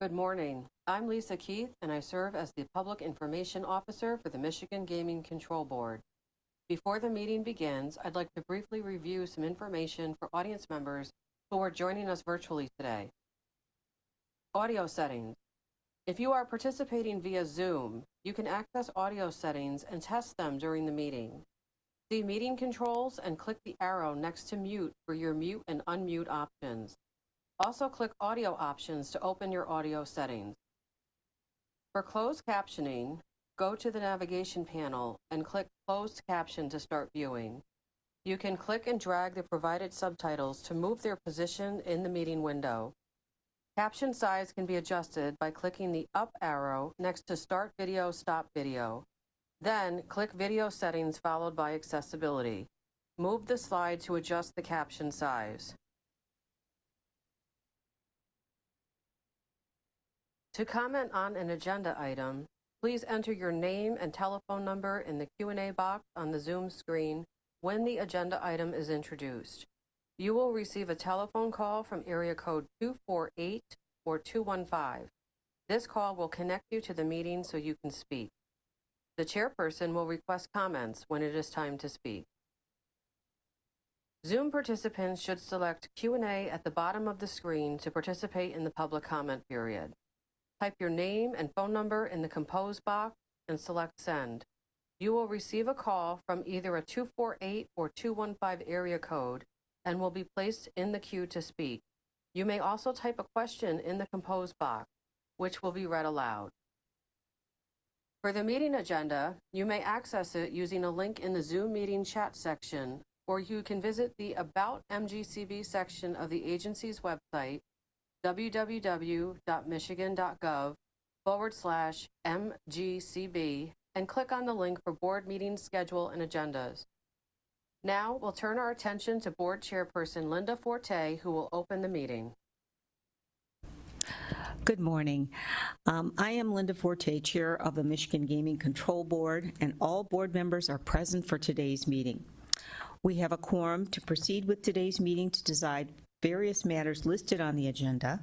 Good morning. I'm Lisa Keith, and I serve as the Public Information Officer for the Michigan Gaming Control Board. Before the meeting begins, I'd like to briefly review some information for audience members who are joining us virtually today. Audio settings. If you are participating via Zoom, you can access audio settings and test them during the meeting. See meeting controls and click the arrow next to mute for your mute and unmute options. Also click audio options to open your audio settings. For closed captioning, go to the navigation panel and click Closed Caption to start viewing. You can click and drag the provided subtitles to move their position in the meeting window. Caption size can be adjusted by clicking the up arrow next to Start Video, Stop Video. Then click Video Settings followed by Accessibility. Move the slide to adjust the caption size. To comment on an agenda item, please enter your name and telephone number in the Q&A box on the Zoom screen when the agenda item is introduced. You will receive a telephone call from area code 248 or 215. This call will connect you to the meeting so you can speak. The chairperson will request comments when it is time to speak. Zoom participants should select Q&A at the bottom of the screen to participate in the public comment period. Type your name and phone number in the compose box and select send. You will receive a call from either a 248 or 215 area code and will be placed in the queue to speak. You may also type a question in the compose box, which will be read aloud. For the meeting agenda, you may access it using a link in the Zoom meeting chat section, or you can visit the About MGCB section of the agency's website, www.michigan.gov/MGCB, and click on the link for board meeting schedule and agendas. Now we'll turn our attention to Board Chairperson Linda Forte, who will open the meeting. Good morning. I am Linda Forte, Chair of the Michigan Gaming Control Board, and all board members are present for today's meeting. We have a quorum to proceed with today's meeting to decide various matters listed on the agenda,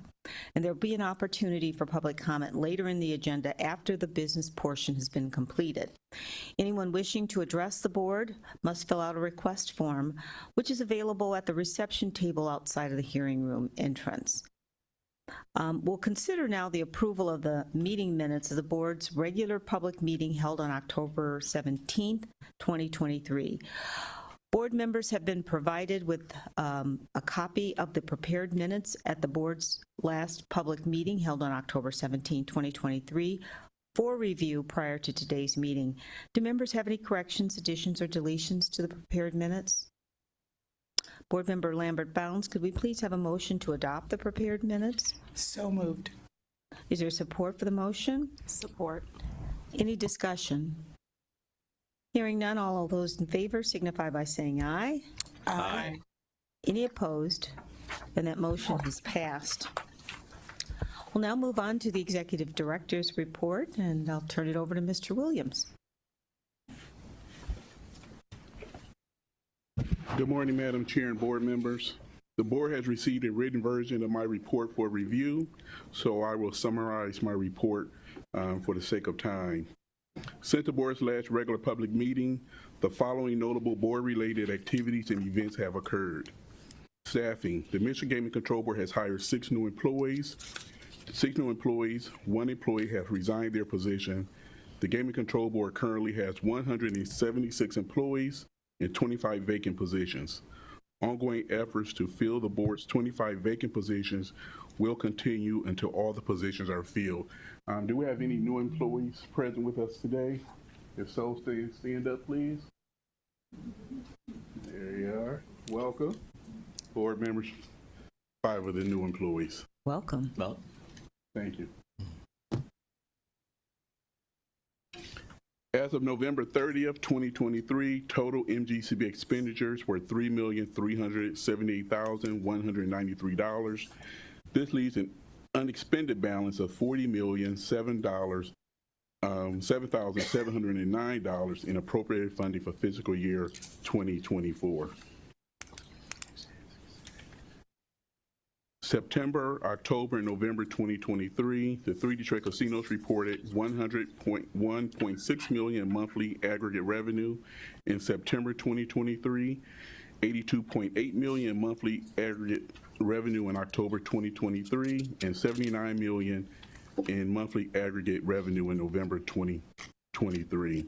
and there will be an opportunity for public comment later in the agenda after the business portion has been completed. Anyone wishing to address the board must fill out a request form, which is available at the reception table outside of the hearing room entrance. We'll consider now the approval of the meeting minutes of the board's regular public meeting held on October 17th, 2023. Board members have been provided with a copy of the prepared minutes at the board's last public meeting held on October 17, 2023 for review prior to today's meeting. Do members have any corrections, additions, or deletions to the prepared minutes? Board Member Lambert-Bounds, could we please have a motion to adopt the prepared minutes? So moved. Is there support for the motion? Support. Any discussion? Hearing none, all of those in favor signify by saying aye. Aye. Any opposed? And that motion has passed. We'll now move on to the Executive Director's report, and I'll turn it over to Mr. Williams. Good morning, Madam Chair and board members. The board has received a written version of my report for review, so I will summarize my report for the sake of time. Since the board's last regular public meeting, the following notable board-related activities and events have occurred. Staffing. The Michigan Gaming Control Board has hired 6 new employees. 1 employee has resigned their position. The Gaming Control Board currently has 176 employees and 25 vacant positions. Ongoing efforts to fill the board's 25 vacant positions will continue until all the positions are filled. Do we have any new employees present with us today? If so, stand up, please. There you are. Welcome. Board members, 5 of the new employees. Welcome. Well, Thank you. As of November 30th, 2023, total MGCB expenditures were $3,378,193. This leaves an unexpended balance of $40,007,709 in appropriated funding for fiscal year 2024. September, October, and November 2023, the three Detroit casinos reported $100.1.6 million in monthly aggregate revenue. In September 2023, $82.8 million in monthly aggregate revenue in October 2023, and $79 million in monthly aggregate revenue in November 2023.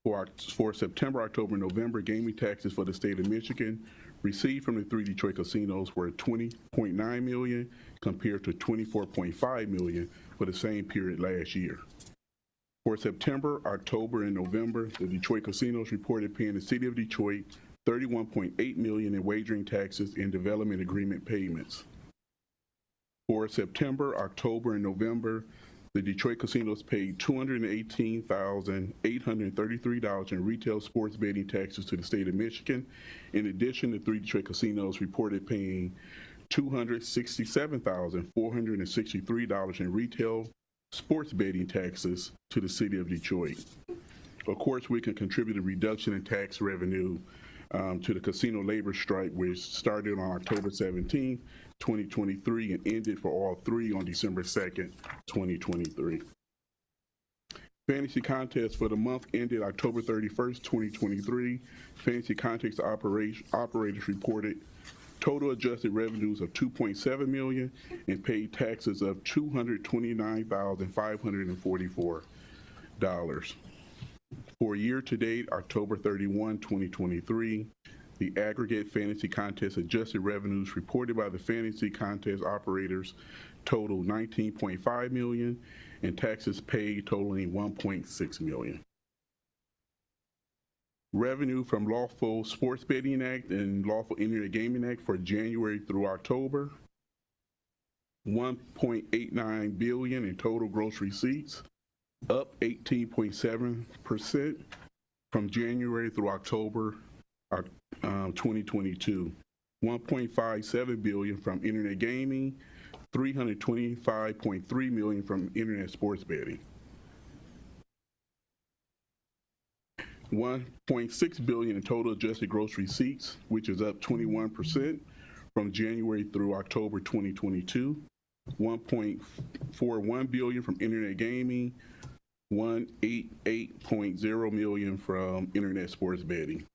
For September, October, and November, gaming taxes for the state of Michigan received from the three Detroit casinos were $20.9 million compared to $24.5 million for the same period last year. For September, October, and November, the Detroit casinos reported paying the city of Detroit $31.8 million in wagering taxes and development agreement payments. For September, October, and November, the Detroit casinos paid $218,833 in retail sports betting taxes to the state of Michigan. In addition, the three Detroit casinos reported paying $267,463 in retail sports betting taxes to the city of Detroit. Of course, we can contribute a reduction in tax revenue to the casino labor strike, which started on October 17, 2023, and ended for all three on December 2nd, 2023. Fantasy contests for the month ended October 31st, 2023. Fantasy contest operators reported total adjusted revenues of $2.7 million and paid taxes of $229,544. For year-to-date, October 31, 2023, the aggregate fantasy contest adjusted revenues reported by the fantasy contest operators totaled $19.5 million and taxes paid totaling $1.6 million. Revenue from Lawful Sports Betting Act and Lawful Internet Gaming Act for January through October, $1.89 billion in total gross receipts, up 18.7% from January through October 2022. $1.57 billion from internet gaming, $325.3 million from internet sports betting. $1.6 billion in total adjusted gross receipts, which is up 21% from January through October 2022. $1.41 billion from internet gaming, $188.0 million from internet sports betting.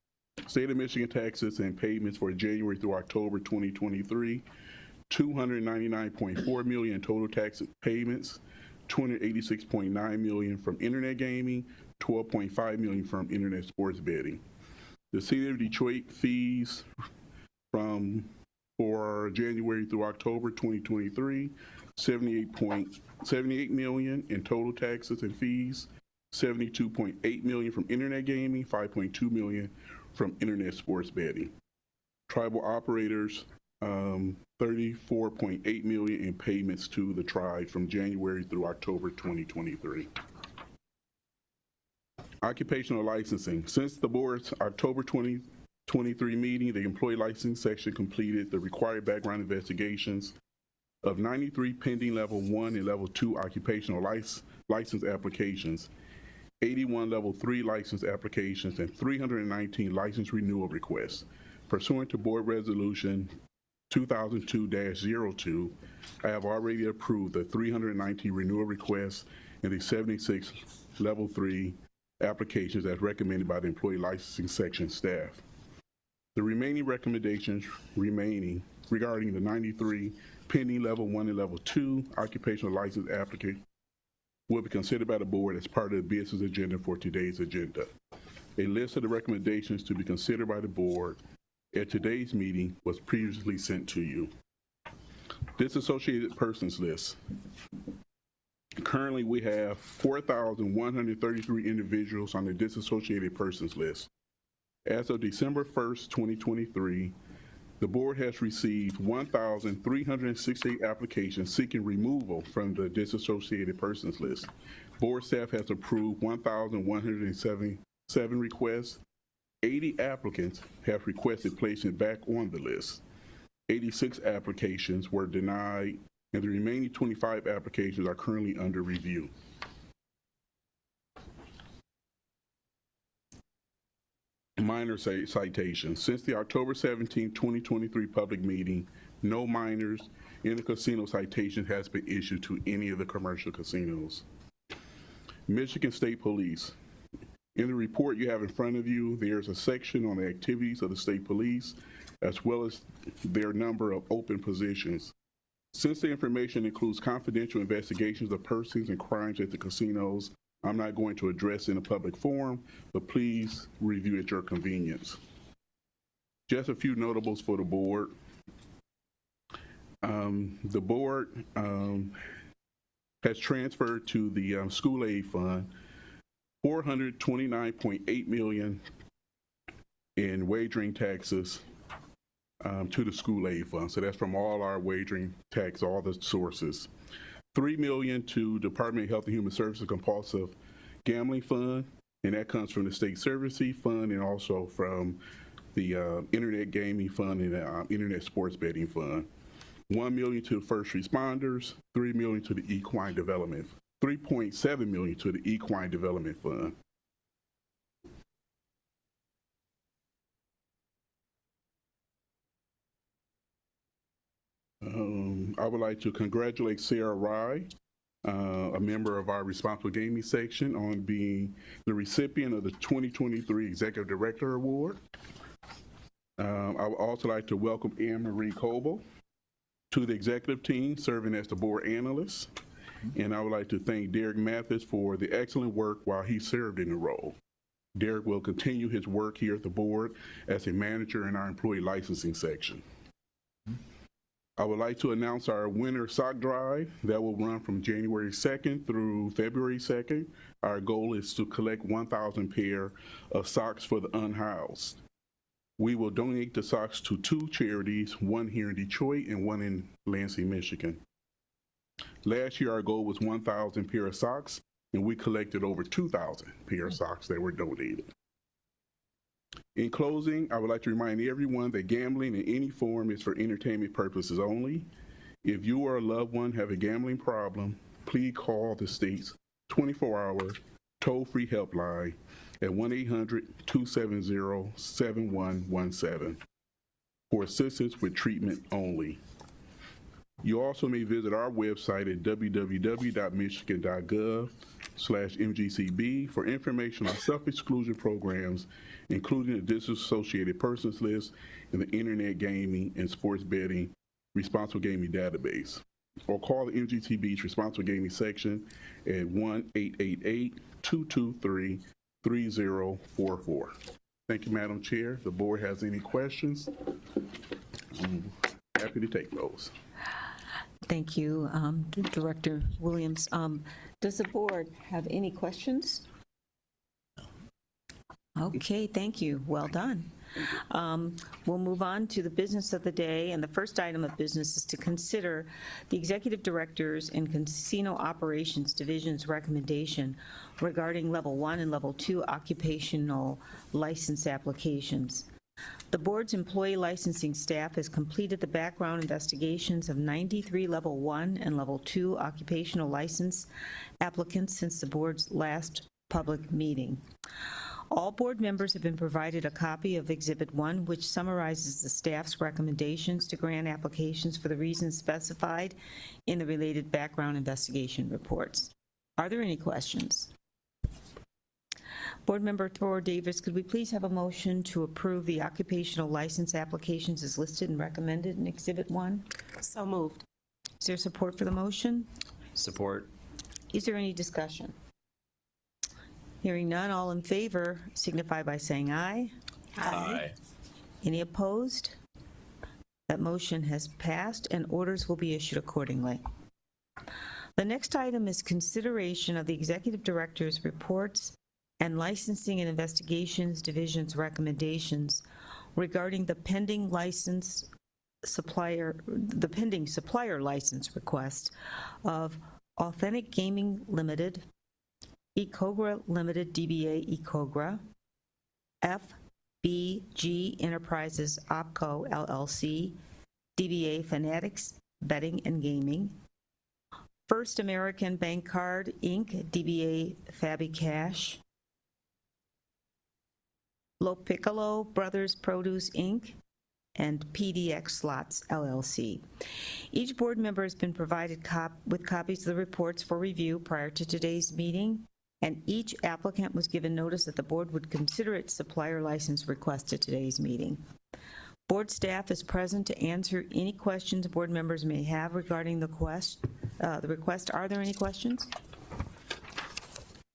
State of Michigan taxes and payments for January through October 2023, $299.4 million in total tax payments, $286.9 million from internet gaming, $12.5 million from internet sports betting. The City of Detroit fees for January through October 2023, $78 million in total taxes and fees, $72.8 million from internet gaming, $5.2 million from internet sports betting. Tribal operators, $34.8 million in payments to the tribe from January through October 2023. Occupational licensing. Since the board's October 2023 meeting, the employee licensing section completed the required background investigations of 93 pending level 1 and level 2 occupational license applications, 81 level 3 license applications, and 319 license renewal requests. Pursuant to Board Resolution 2002-02, I have already approved the 319 renewal requests and the 76 level 3 applications as recommended by the employee licensing section staff. The remaining recommendations regarding the 93 pending level 1 and level 2 occupational license applicants will be considered by the board as part of the business agenda for today's agenda. A list of the recommendations to be considered by the board at today's meeting was previously sent to you. Disassociated persons list. Currently, we have 4,133 individuals on the disassociated persons list. As of December 1st, 2023, the board has received 1,368 applications seeking removal from the disassociated persons list. Board staff has approved 1,177 requests. 80 applicants have requested placement back on the list. 86 applications were denied, and the remaining 25 applications are currently under review. Minor citations. Since the October 17, 2023 public meeting, no minors in the casino citation has been issued to any of the commercial casinos. Michigan State Police. In the report you have in front of you, there's a section on the activities of the state police, as well as their number of open positions. Since the information includes confidential investigations of persons and crimes at the casinos, I'm not going to address in a public forum, but please review at your convenience. Just a few notables for the board. The board has transferred to the school aid fund $429.8 million in wagering taxes to the school aid fund. So that's from all our wagering tax, all the sources. $3 million to Department of Health and Human Services Compulsive Gambling Fund, and that comes from the State Service Fund and also from the Internet Gaming Fund and the Internet Sports Betting Fund. $1 million to first responders, $3 million to the Equine Development, $3.7 million to the Equine Development Fund. I would like to congratulate Sarah Rye, a member of our Responsible Gaming section, on being the recipient of the 2023 Executive Director Award. I would also like to welcome Anne Marie Coble to the executive team, serving as the board analyst. And I would like to thank Derek Mathis for the excellent work while he served in the role. Derek will continue his work here at the board as a manager in our employee licensing section. I would like to announce our winter sock drive that will run from January 2nd through February 2nd. Our goal is to collect 1,000 pair of socks for the unhoused. We will donate the socks to 2 charities, one here in Detroit and one in Lansing, Michigan. Last year, our goal was 1,000 pair of socks, and we collected over 2,000 pair of socks that were donated. In closing, I would like to remind everyone that gambling in any form is for entertainment purposes only. If you or a loved one have a gambling problem, please call the state's 24-hour toll-free helpline at 1-800-270-7117 for assistance with treatment only. You also may visit our website at www.michigan.gov/MGCB for information on self-exclusion programs, including the disassociated persons list and the Internet Gaming and Sports Betting Responsible Gaming Database. Or call the MGCB's Responsible Gaming section at 1-888-223-3044. Thank you, Madam Chair. The board has any questions? I'm happy to take those. Thank you, Director Williams. Does the board have any questions? Okay, thank you. Well done. We'll move on to the business of the day, and the first item of business is to consider the Executive Directors and Casino Operations Division's recommendation regarding Level 1 and Level 2 occupational license applications. The board's employee licensing staff has completed the background investigations of 93 Level 1 and Level 2 occupational license applicants since the board's last public meeting. All board members have been provided a copy of Exhibit 1, which summarizes the staff's recommendations to grant applications for the reasons specified in the related background investigation reports. Are there any questions? Board Member Thor Davis, could we please have a motion to approve the occupational license applications as listed and recommended in Exhibit 1? So moved. Is there support for the motion? Support. Is there any discussion? Hearing none, all in favor signify by saying aye. Aye. Any opposed? That motion has passed, and orders will be issued accordingly. The next item is consideration of the Executive Director's reports and Licensing and Investigations Division's recommendations regarding the pending supplier license request of Authentic Gaming Limited, Ecogra Limited DBA Ecogra, FBG Enterprises OpCo LLC, DBA Fanatics Betting and Gaming, First American Bank Card Inc., DBA Fabi Cash, Lo Piccolo Brothers Produce Inc., and PDX Slots LLC. Each board member has been provided with copies of the reports for review prior to today's meeting, and each applicant was given notice that the board would consider its supplier license request at today's meeting. Board staff is present to answer any questions board members may have regarding the request. Are there any questions?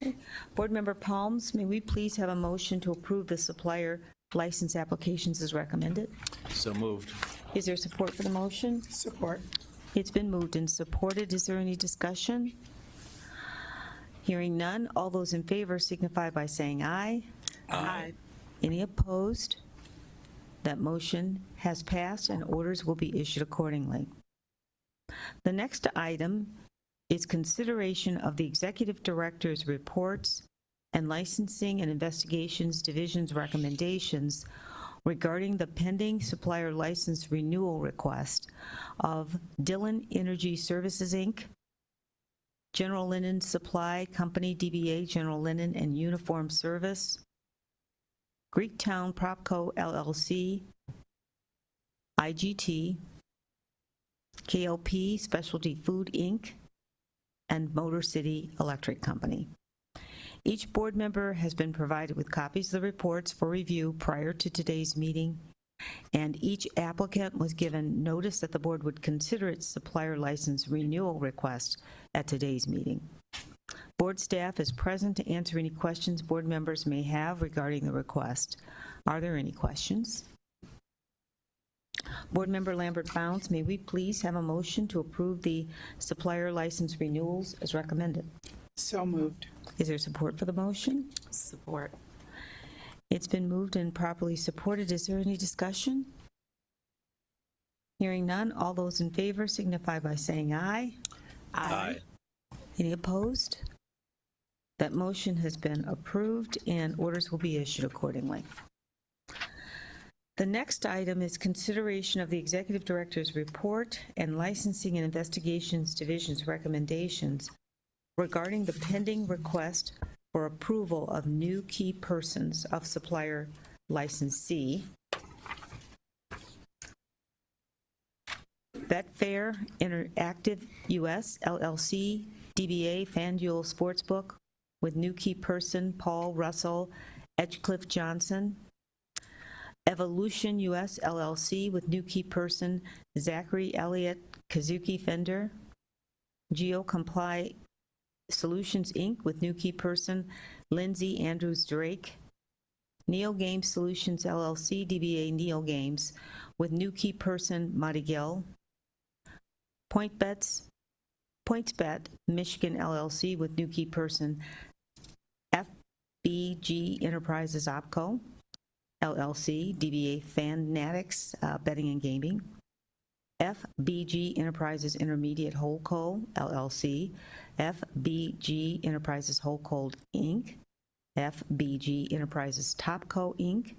Okay. Board Member Palms, may we please have a motion to approve the supplier license applications as recommended? So moved. Is there support for the motion? Support. It's been moved and supported. Is there any discussion? Hearing none, all those in favor signify by saying aye. Aye. Any opposed? That motion has passed and orders will be issued accordingly. The next item is consideration of the Executive Director's reports and Licensing and Investigations Division's recommendations regarding the pending supplier license renewal request of Dillon Energy Services, Inc., General Linen Supply Company, DBA General Linen and Uniform Service, Greektown Propco LLC, IGT, KLP Specialty Food, Inc., and Motor City Electric Company. Each board member has been provided with copies of the reports for review prior to today's meeting, and each applicant was given notice that the board would consider its supplier license renewal request at today's meeting. Board staff is present to answer any questions board members may have regarding the request. Are there any questions? Board Member Lambert Bounds, may we please have a motion to approve the supplier license renewals as recommended? So moved. Is there support for the motion? Support. It's been moved and properly supported. Is there any discussion? Hearing none, all those in favor signify by saying aye. Aye. Any opposed? That motion has been approved and orders will be issued accordingly. The next item is consideration of the Executive Director's report and Licensing and Investigations Division's recommendations regarding the pending request for approval of new key persons of supplier licensee. Betfair Interactive US LLC, DBA FanDuel Sportsbook, with new key person Paul Russell Edgecliffe Johnson. Evolution US LLC, with new key person Zachary Elliott Kazuki Fender. GeoComply Solutions, Inc., with new key person Lindsay Andrews Drake. Neo Games Solutions LLC, DBA Neo Games, with new key person Monty Gill. PointsBet Michigan LLC, with new key person FBG Enterprises OpCo LLC, DBA Fanatics Betting and Gaming. FBG Enterprises Intermediate Holdco LLC, FBG Enterprises Holdco Inc., FBG Enterprises Topco Inc.,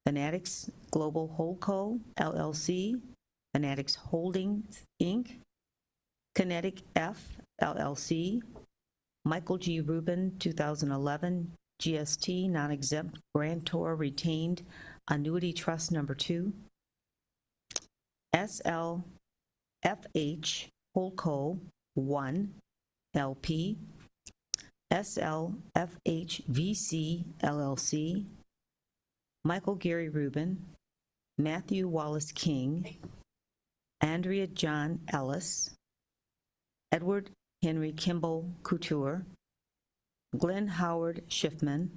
Fanatics Global Holdco LLC, Fanatics Holdings Inc., Kinetic F LLC, Michael G. Rubin 2011 GST non-exempt grantor retained annuity trust number 2, SLFH Holdco 1 LP, SLFHVC LLC, Michael Gary Rubin, Matthew Wallace King, Andrea John Ellis, Edward Henry Kimball Couture, Glenn Howard Schiffman,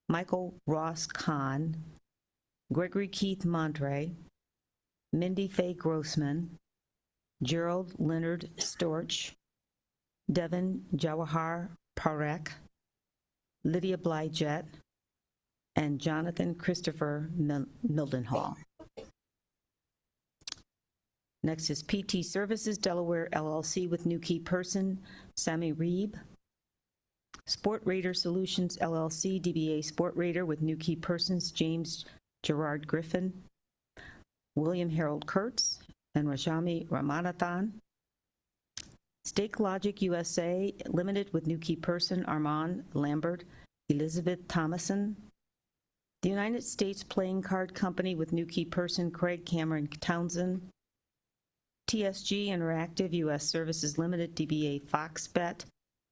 Michael Ross Kahn, Gregory Keith Mondre, Mindy Faye Grossman, Gerald Leonard Storch, Devin Jawahar Parekh, Lydia Blyjet, and Jonathan Christopher Mildenhall. Next is PT Services Delaware LLC, with new key person Sammy Reeb. Sport Raider Solutions LLC, DBA Sport Raider, with new key persons James Gerard Griffin, William Harold Kurtz, and Rashami Ramanathan. Stake Logic USA Limited, with new key person Armand Lambert, Elizabeth Thomason. The United States Playing Card Company with new key person Craig Cameron Townsend, TSG Interactive U.S. Services Limited, DBA FoxBet,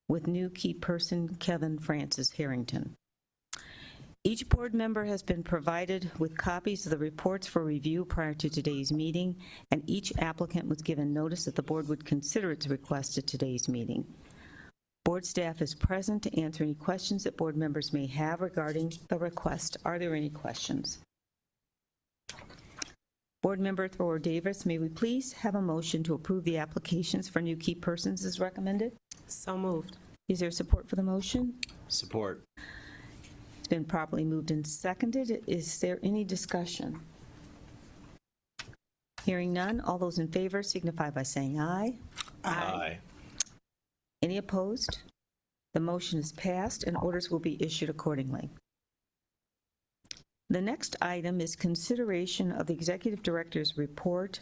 with new key person Kevin Francis Harrington. Each board member has been provided with copies of the reports for review prior to today's meeting, and each applicant was given notice that the board would consider its request at today's meeting. Board staff is present to answer any questions that board members may have regarding the request. Are there any questions? Board Member Thor Davis, may we please have a motion to approve the applications for new key persons as recommended? So moved. Is there support for the motion? Support. It's been properly moved and seconded. Is there any discussion? Hearing none, all those in favor signify by saying aye. Aye. Any opposed? The motion is passed and orders will be issued accordingly. The next item is consideration of the Executive Director's report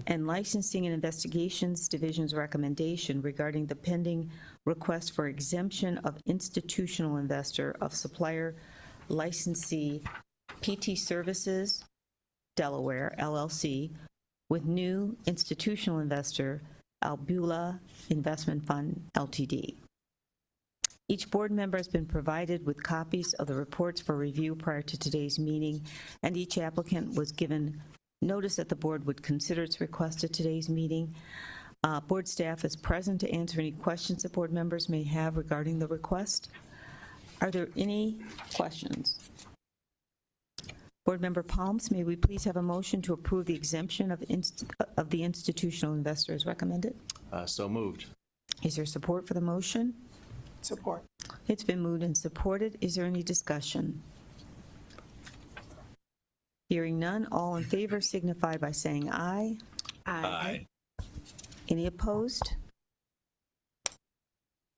and Licensing and Investigations Division's recommendation regarding the pending request for exemption of institutional investor of supplier licensee PT Services Delaware, LLC, with new institutional investor Albula Investment Fund, Ltd. Each board member has been provided with copies of the reports for review prior to today's meeting, and each applicant was given notice that the board would consider its request at today's meeting. Board staff is present to answer any questions that board members may have regarding the request. Are there any questions? Board Member Palms, may we please have a motion to approve the exemption of the institutional investor as recommended? So moved. Is there support for the motion? Support. It's been moved and supported. Is there any discussion? Hearing none, all in favor signify by saying aye. Aye. Any opposed?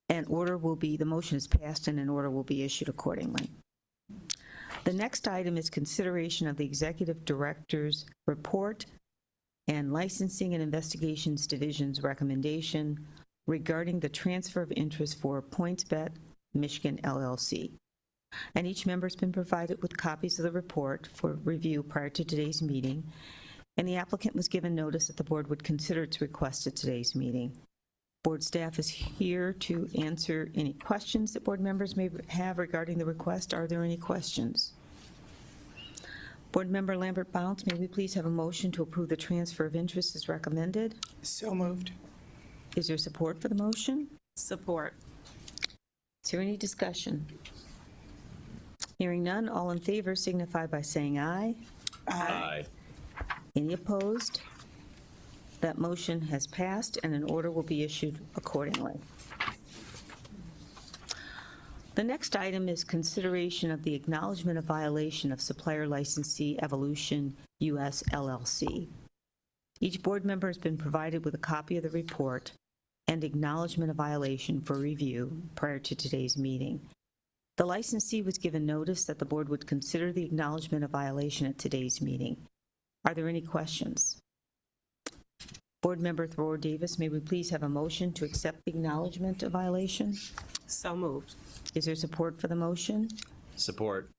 The motion is passed and an order will be issued accordingly. The next item is consideration of the Executive Director's report and Licensing and Investigations Division's recommendation regarding the transfer of interest for PointsBet Michigan LLC. And each member has been provided with copies of the report for review prior to today's meeting, and the applicant was given notice that the board would consider its request at today's meeting. Board staff is here to answer any questions that board members may have regarding the request. Are there any questions? Board Member Lambert Bounce, may we please have a motion to approve the transfer of interest as recommended? So moved. Is there support for the motion? Support. Is there any discussion? Hearing none, all in favor signify by saying aye. Aye. Any opposed? That motion has passed and an order will be issued accordingly. The next item is consideration of the acknowledgment of violation of supplier licensee Evolution US LLC. Each board member has been provided with a copy of the report and acknowledgment of violation for review prior to today's meeting. The licensee was given notice that the board would consider the acknowledgment of violation at today's meeting. Are there any questions? Board Member Thor Davis, may we please have a motion to accept the acknowledgment of violation? So moved. Is there support for the motion? Support.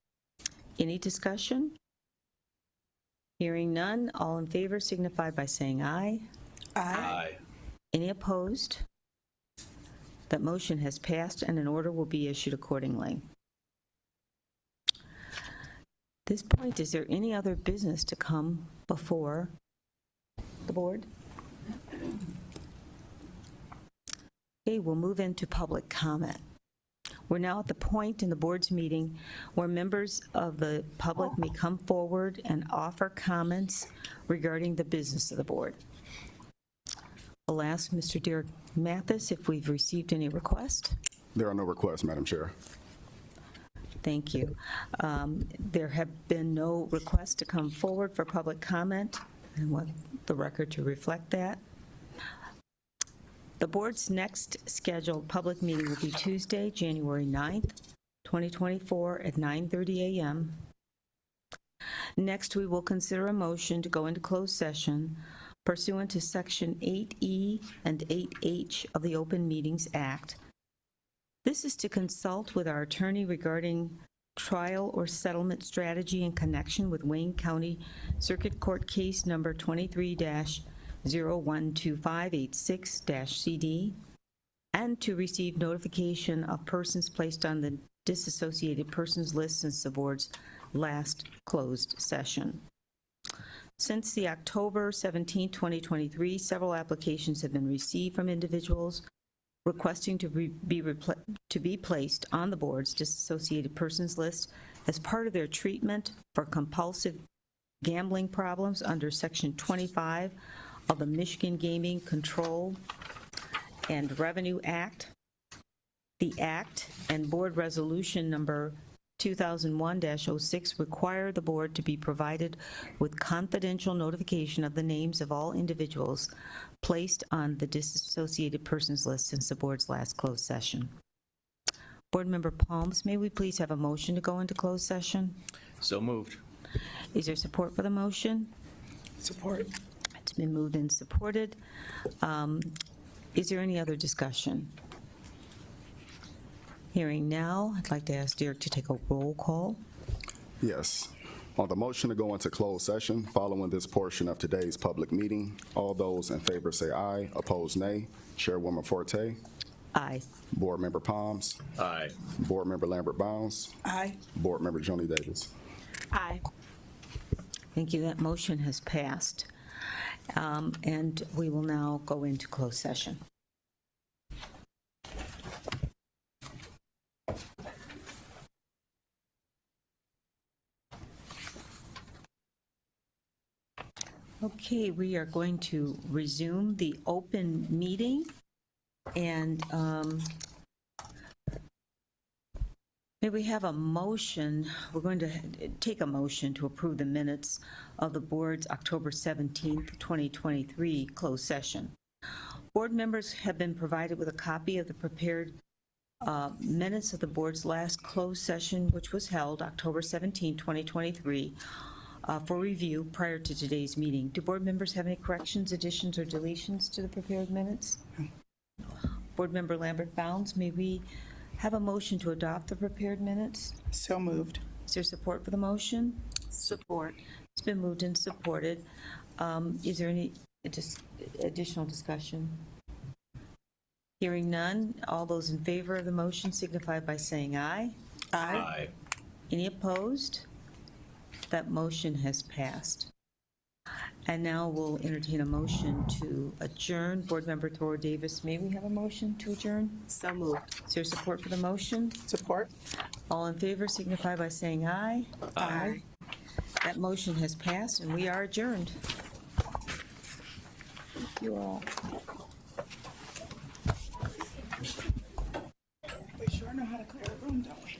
Any discussion? Hearing none, all in favor signify by saying aye. Aye. Any opposed? That motion has passed and an order will be issued accordingly. At this point, is there any other business to come before the board? Okay, we'll move into public comment. We're now at the point in the board's meeting where members of the public may come forward and offer comments regarding the business of the board. I'll ask Mr. Derek Mathis if we've received any requests. There are no requests, Madam Chair. Thank you. There have been no requests to come forward for public comment. I want the record to reflect that. The board's next scheduled public meeting will be Tuesday, January 9th, 2024 at 9:30 a.m. Next, we will consider a motion to go into closed session pursuant to Section 8E and 8H of the Open Meetings Act. This is to consult with our attorney regarding trial or settlement strategy in connection with Wayne County Circuit Court Case Number 23-012586-CD, and to receive notification of persons placed on the disassociated persons list since the board's last closed session. Since the October 17, 2023, several applications have been received from individuals requesting to be placed on the board's disassociated persons list as part of their treatment for compulsive gambling problems under Section 25 of the Michigan Gaming Control and Revenue Act. The Act and Board Resolution Number 2001-06 require the board to be provided with confidential notification of the names of all individuals placed on the disassociated persons list since the board's last closed session. Board Member Palms, may we please have a motion to go into closed session? So moved. Is there support for the motion? Support. It's been moved and supported. Is there any other discussion? Hearing now, I'd like to ask Derek to take a roll call. Yes. On the motion to go into closed session following this portion of today's public meeting, all those in favor say aye, opposed nay. Chairwoman Forte, Aye. Board Member Palms, Aye. Board Member Lambert Bounds, Aye. Board Member Joni Davis. Aye. Thank you. That motion has passed. And we will now go into closed session. Okay, we are going to resume the open meeting, and may we have a motion? We're going to take a motion to approve the minutes of the board's October 17th, 2023 closed session. Board members have been provided with a copy of the prepared minutes of the board's last closed session, which was held October 17, 2023, for review prior to today's meeting. Do board members have any corrections, additions, or deletions to the prepared minutes? Board Member Lambert Bounds, may we have a motion to adopt the prepared minutes? So moved. Is there support for the motion? Support. It's been moved and supported. Is there any additional discussion? Hearing none, all those in favor of the motion signify by saying aye. Aye. Any opposed? That motion has passed. And now we'll entertain a motion to adjourn. Board Member Thor Davis, may we have a motion to adjourn? So moved. Is there support for the motion? Support. All in favor signify by saying aye. Aye. That motion has passed, and we are adjourned. Thank you all. We sure know how to clear a room, don't we?